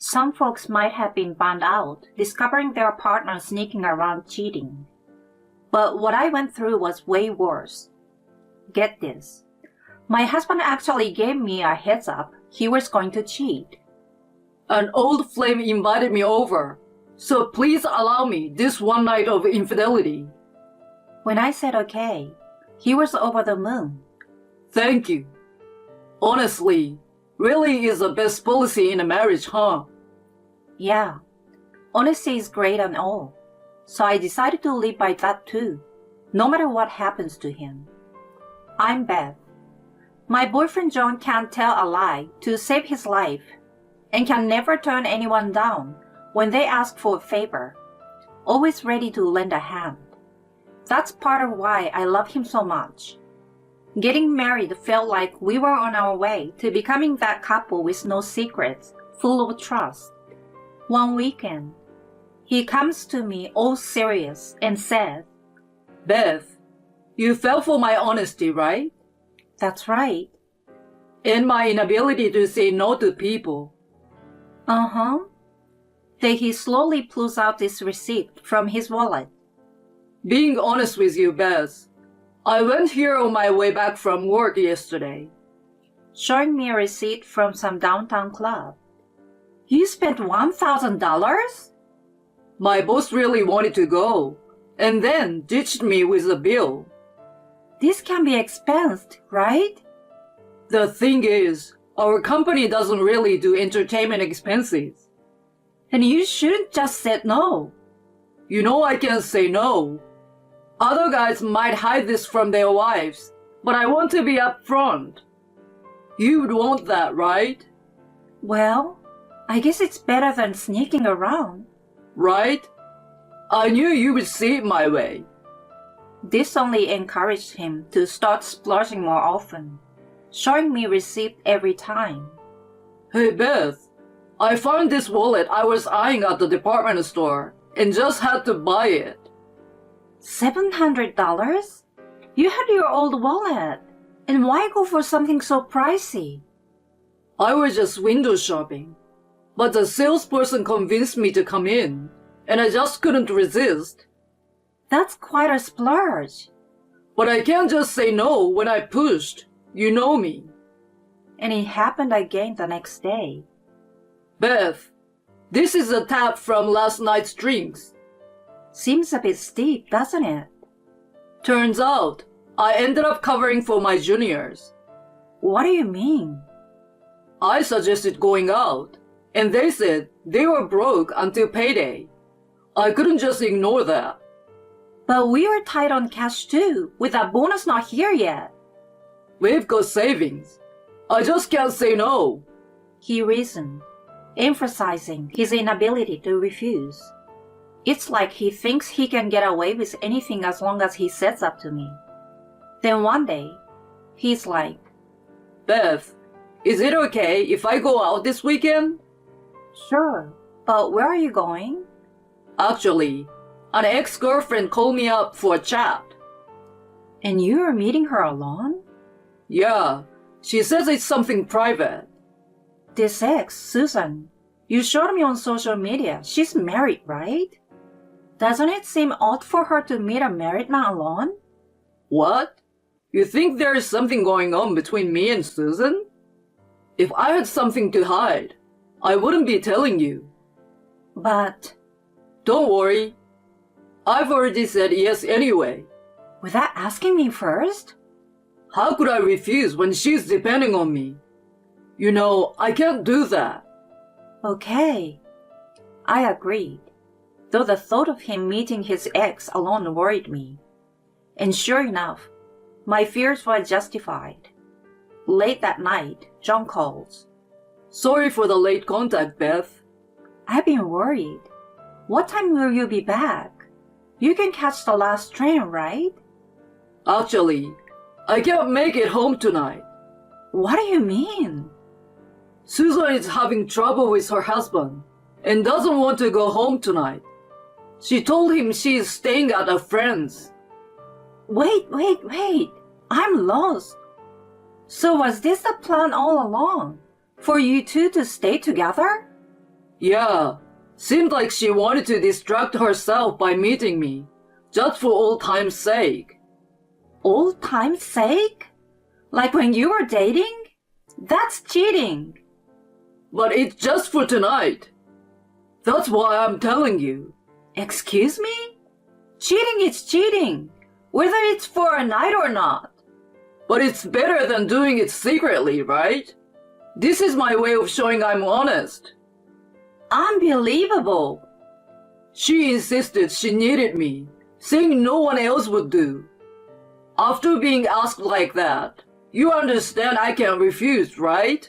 Some folks might have been bummed out, discovering their partner sneaking around cheating. But what I went through was way worse. Get this. My husband actually gave me a heads up he was going to cheat. An old flame invited me over, so please allow me this one night of infidelity. When I said okay, he was over the moon. Thank you. Honestly, really is the best policy in a marriage, huh? Yeah, honesty is great and all. So I decided to live by that too, no matter what happens to him. I'm Beth. My boyfriend John can't tell a lie to save his life and can never turn anyone down when they ask for a favor, always ready to lend a hand. That's part of why I love him so much. Getting married felt like we were on our way to becoming that couple with no secrets, full of trust. One weekend, he comes to me all serious and says, Beth, you fell for my honesty, right? That's right. And my inability to say no to people. Uh-huh. Then he slowly pulls out this receipt from his wallet. Being honest with you, Beth, I went here on my way back from work yesterday. Showing me a receipt from some downtown club. You spent $1,000? My boss really wanted to go, and then ditched me with a bill. This can be expensed, right? The thing is, our company doesn't really do entertainment expenses. And you shouldn't just say no. You know I can't say no. Other guys might hide this from their wives, but I want to be upfront. You'd want that, right? Well, I guess it's better than sneaking around. Right? I knew you would see it my way. This only encouraged him to start splurging more often, showing me receipt every time. Hey Beth, I found this wallet I was eyeing at the department store and just had to buy it. $700? You had your old wallet. And why go for something so pricey? I was just window shopping, but the salesperson convinced me to come in, and I just couldn't resist. That's quite a splurge. But I can't just say no when I pushed. You know me. And it happened again the next day. Beth, this is a tab from last night's drinks. Seems a bit steep, doesn't it? Turns out, I ended up covering for my juniors. What do you mean? I suggested going out, and they said they were broke until payday. I couldn't just ignore that. But we are tight on cash too, with that bonus not here yet. We've got savings. I just can't say no. He reasoned, emphasizing his inability to refuse. It's like he thinks he can get away with anything as long as he sets up to me. Then one day, he's like, Beth, is it okay if I go out this weekend? Sure, but where are you going? Actually, an ex-girlfriend called me up for a chat. And you are meeting her alone? Yeah, she says it's something private. This ex, Susan, you showed me on social media. She's married, right? Doesn't it seem odd for her to meet a married man alone? What? You think there is something going on between me and Susan? If I had something to hide, I wouldn't be telling you. But... Don't worry. I've already said yes anyway. Without asking me first? How could I refuse when she's depending on me? You know, I can't do that. Okay. I agreed, though the thought of him meeting his ex alone worried me. And sure enough, my fears were justified. Late that night, John calls. Sorry for the late contact, Beth. I've been worried. What time will you be back? You can catch the last train, right? Actually, I can't make it home tonight. What do you mean? Susan is having trouble with her husband and doesn't want to go home tonight. She told him she is staying at a friend's. Wait. I'm lost. So was this the plan all along? For you two to stay together? Yeah, seemed like she wanted to distract herself by meeting me, just for old time's sake. Old time's sake? Like when you were dating? That's cheating. But it's just for tonight. That's why I'm telling you. Excuse me? Cheating is cheating, whether it's for a night or not. But it's better than doing it secretly, right? This is my way of showing I'm honest. Unbelievable. She insisted she needed me, saying no one else would do. After being asked like that, you understand I can't refuse, right?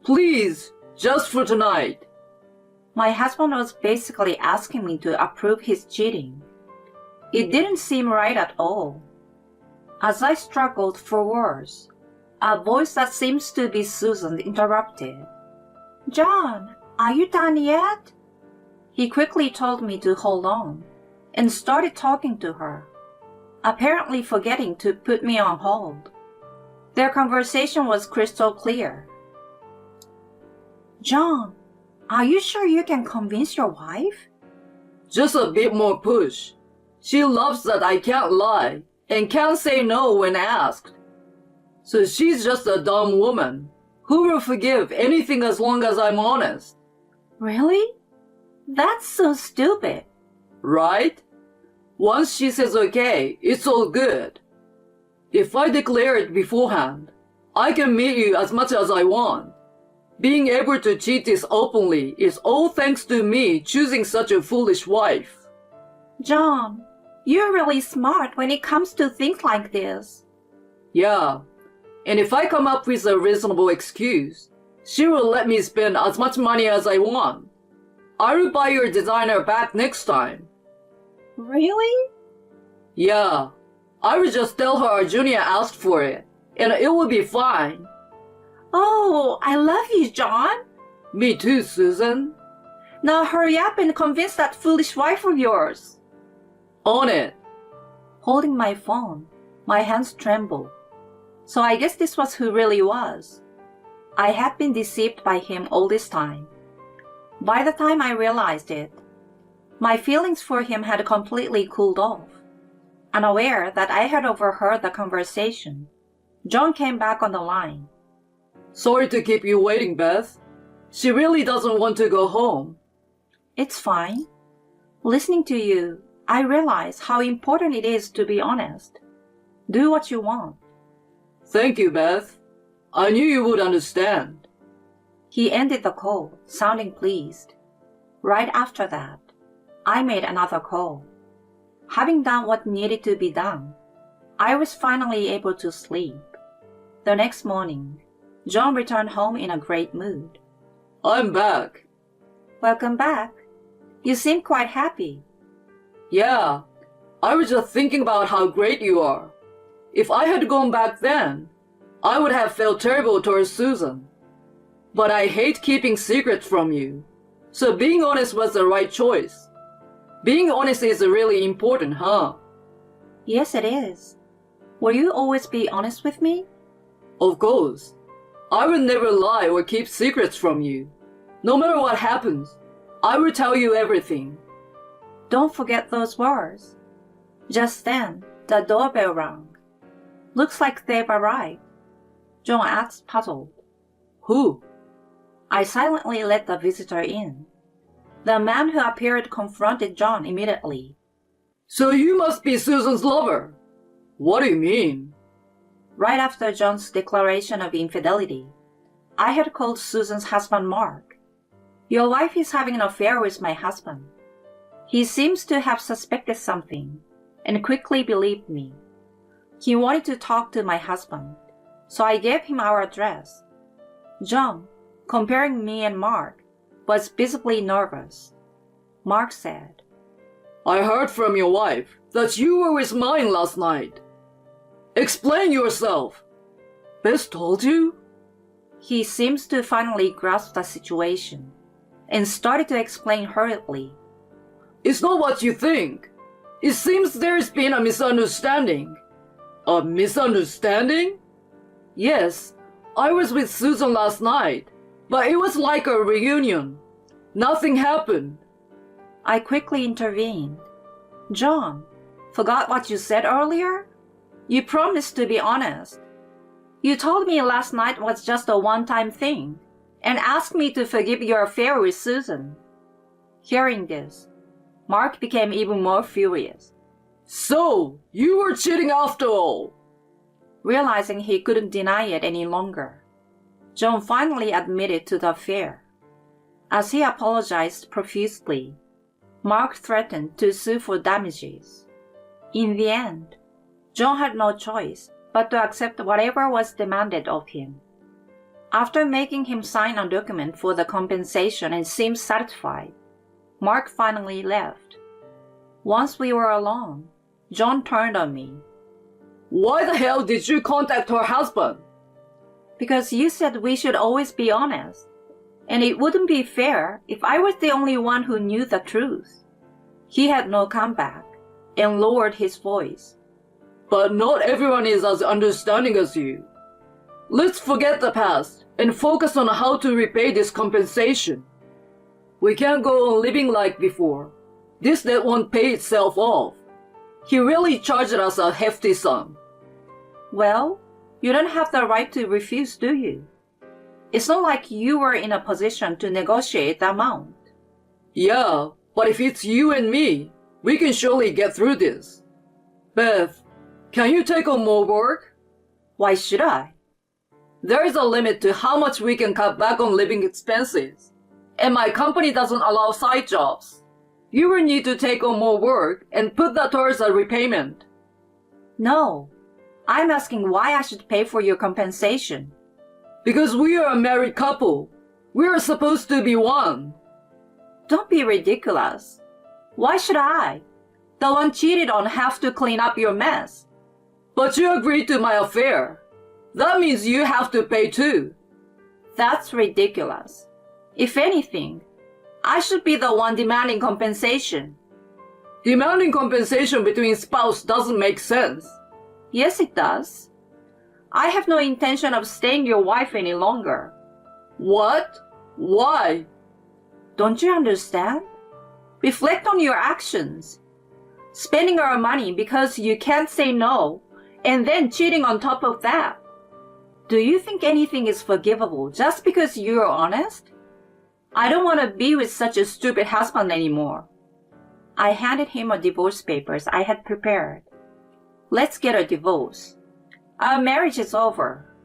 Please, just for tonight. My husband was basically asking me to approve his cheating. It didn't seem right at all. As I struggled for words, a voice that seems to be Susan interrupted. John, are you done yet? He quickly told me to hold on and started talking to her, apparently forgetting to put me on hold. Their conversation was crystal clear. John, are you sure you can convince your wife? Just a bit more push. She loves that I can't lie and can't say no when asked. So she's just a dumb woman who will forgive anything as long as I'm honest. Really? That's so stupid. Right? Once she says okay, it's all good. If I declare it beforehand, I can meet you as much as I want. Being able to cheat this openly is all thanks to me choosing such a foolish wife. John, you're really smart when it comes to things like this. Yeah, and if I come up with a reasonable excuse, she will let me spend as much money as I want. I will buy your designer back next time. Really? Yeah, I will just tell her Junia asked for it, and it will be fine. Oh, I love you, John. Me too, Susan. Now hurry up and convince that foolish wife of yours. On it. Holding my phone, my hands trembled. So I guess this was who really was. I had been deceived by him all this time. By the time I realized it, my feelings for him had completely cooled off. Unaware that I had overheard the conversation, John came back on the line. Sorry to keep you waiting, Beth. She really doesn't want to go home. It's fine. Listening to you, I realize how important it is to be honest. Do what you want. Thank you, Beth. I knew you would understand. He ended the call, sounding pleased. Right after that, I made another call. Having done what needed to be done, I was finally able to sleep. The next morning, John returned home in a great mood. I'm back. Welcome back. You seem quite happy. Yeah, I was just thinking about how great you are. If I had gone back then, I would have felt terrible towards Susan. But I hate keeping secrets from you, so being honest was the right choice. Being honest is really important, huh? Yes, it is. Will you always be honest with me? Of course. I will never lie or keep secrets from you. No matter what happens, I will tell you everything. Don't forget those words. Just then, the doorbell rang. Looks like they've arrived. John asked, puzzled. Who? I silently let the visitor in. The man who appeared confronted John immediately. So you must be Susan's lover. What do you mean? Right after John's declaration of infidelity, I had called Susan's husband Mark. Your wife is having an affair with my husband. He seems to have suspected something and quickly believed me. He wanted to talk to my husband, so I gave him our address. John, comparing me and Mark, was visibly nervous. Mark said, I heard from your wife that you were with mine last night. Explain yourself. Beth told you? He seems to finally grasp the situation and started to explain hurriedly. It's not what you think. It seems there's been a misunderstanding. A misunderstanding? Yes, I was with Susan last night, but it was like a reunion. Nothing happened. I quickly intervened. John, forgot what you said earlier? You promised to be honest. You told me last night was just a one-time thing and asked me to forgive your affair with Susan. Hearing this, Mark became even more furious. So, you were cheating after all. Realizing he couldn't deny it any longer, John finally admitted to the affair. As he apologized profusely, Mark threatened to sue for damages. In the end, John had no choice but to accept whatever was demanded of him. After making him sign a document for the compensation and seem satisfied, Mark finally left. Once we were alone, John turned on me. Why the hell did you contact her husband? Because you said we should always be honest, and it wouldn't be fair if I was the only one who knew the truth. He had no comeback and lowered his voice. But not everyone is as understanding as you. Let's forget the past and focus on how to repay this compensation. We can't go on living like before. This debt won't pay itself off. He really charged us a hefty sum. Well, you don't have the right to refuse, do you? It's not like you were in a position to negotiate the amount. Yeah, but if it's you and me, we can surely get through this. Beth, can you take on more work? Why should I? There is a limit to how much we can cut back on living expenses. And my company doesn't allow side jobs. You will need to take on more work and put that towards a repayment. No, I'm asking why I should pay for your compensation. Because we are a married couple. We are supposed to be one. Don't be ridiculous. Why should I, the one cheated on, have to clean up your mess? But you agreed to my affair. That means you have to pay too. That's ridiculous. If anything, I should be the one demanding compensation. Demanding compensation between spouses doesn't make sense. Yes, it does. I have no intention of staying your wife any longer. What? Why? Don't you understand? Reflect on your actions. Spending our money because you can't say no, and then cheating on top of that. Do you think anything is forgivable just because you're honest? I don't want to be with such a stupid husband anymore. I handed him a divorce papers I had prepared. Let's get a divorce. Our marriage is over.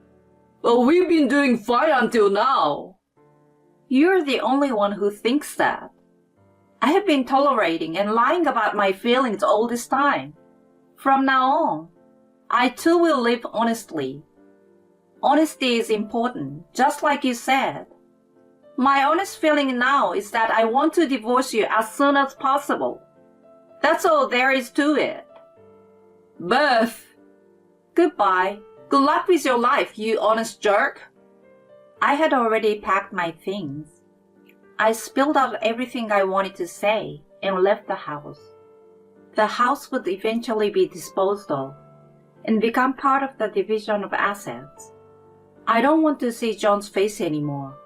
Well, we've been doing fine until now. You're the only one who thinks that. I have been tolerating and lying about my feelings all this time. From now on, I too will live honestly. Honesty is important, just like you said. My honest feeling now is that I want to divorce you as soon as possible. That's all there is to it. Beth! Goodbye. Good luck with your life, you honest jerk. I had already packed my things. I spilled out everything I wanted to say and left the house. The house would eventually be disposed of and become part of the division of assets. I don't want to see John's face anymore.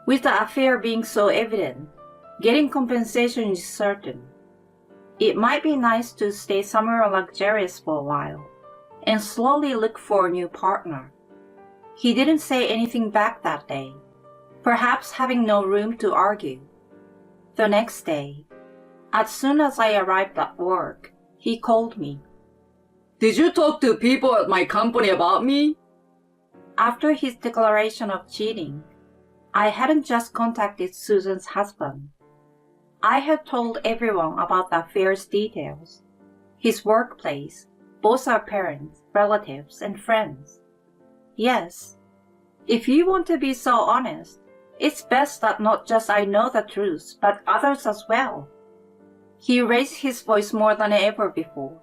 With the affair being so evident, getting compensation is certain. It might be nice to stay somewhere luxurious for a while and slowly look for a new partner. He didn't say anything back that day, perhaps having no room to argue. The next day, as soon as I arrived at work, he called me. Did you talk to people at my company about me? After his declaration of cheating, I hadn't just contacted Susan's husband. I had told everyone about the affair's details, his workplace, both our parents, relatives, and friends. Yes, if you want to be so honest, it's best that not just I know the truth, but others as well. He raised his voice more than ever before.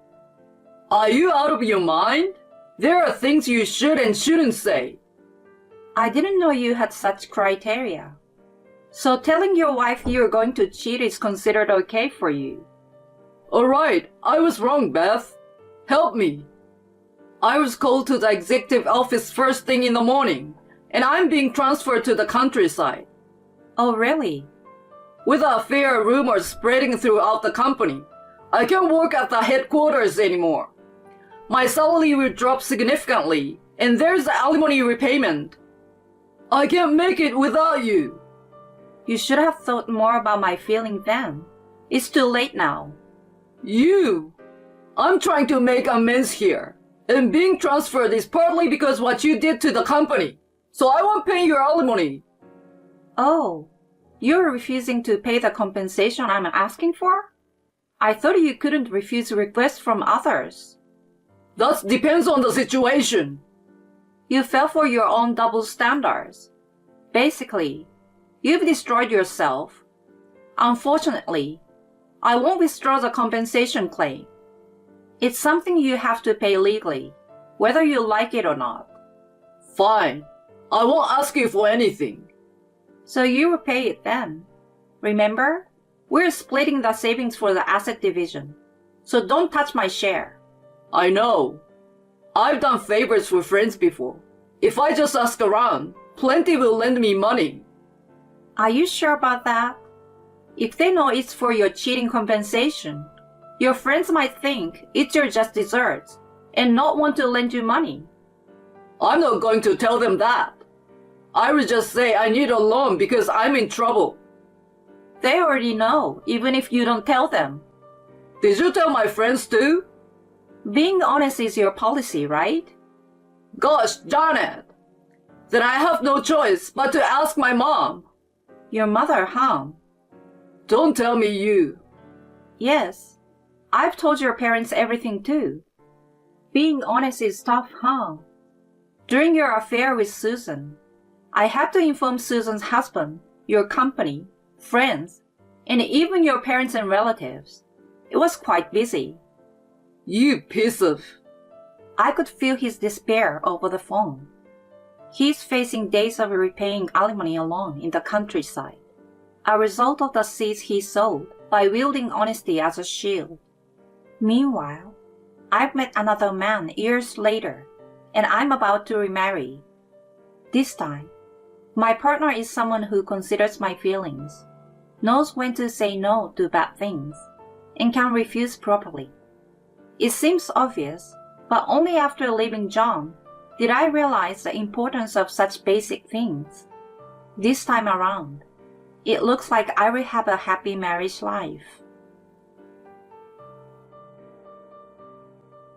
Are you out of your mind? There are things you should and shouldn't say. I didn't know you had such criteria. So telling your wife you're going to cheat is considered okay for you? Alright, I was wrong, Beth. Help me. I was called to the executive office first thing in the morning, and I'm being transferred to the countryside. Oh, really? With affair rumors spreading throughout the company, I can't work at the headquarters anymore. My salary will drop significantly, and there's the alimony repayment. I can't make it without you. You should have thought more about my feeling then. It's too late now. You! I'm trying to make amends here, and being transferred is partly because what you did to the company, so I won't pay your alimony. Oh, you're refusing to pay the compensation I'm asking for? I thought you couldn't refuse requests from others. That depends on the situation. You fell for your own double standards. Basically, you've destroyed yourself. Unfortunately, I won't withdraw the compensation claim. It's something you have to pay legally, whether you like it or not. Fine. I won't ask you for anything. So you will pay it then. Remember, we're splitting the savings for the asset division, so don't touch my share. I know. I've done favors for friends before. If I just ask around, plenty will lend me money. Are you sure about that? If they know it's for your cheating compensation, your friends might think it's your just desserts and not want to lend you money. I'm not going to tell them that. I will just say I need a loan because I'm in trouble. They already know, even if you don't tell them. Did you tell my friends too? Being honest is your policy, right? Gosh darn it! Then I have no choice but to ask my mom. Your mother, huh? Don't tell me you. Yes. I've told your parents everything too. Being honest is tough, huh? During your affair with Susan, I had to inform Susan's husband, your company, friends, and even your parents and relatives. It was quite busy. You piece of... I could feel his despair over the phone. He's facing days of repaying alimony alone in the countryside, a result of the seeds he sowed by wielding honesty as a shield. Meanwhile, I've met another man years later, and I'm about to remarry. This time, my partner is someone who considers my feelings, knows when to say no to bad things, and can refuse properly. It seems obvious, but only after leaving John did I realize the importance of such basic things. This time around, it looks like I will have a happy marriage life.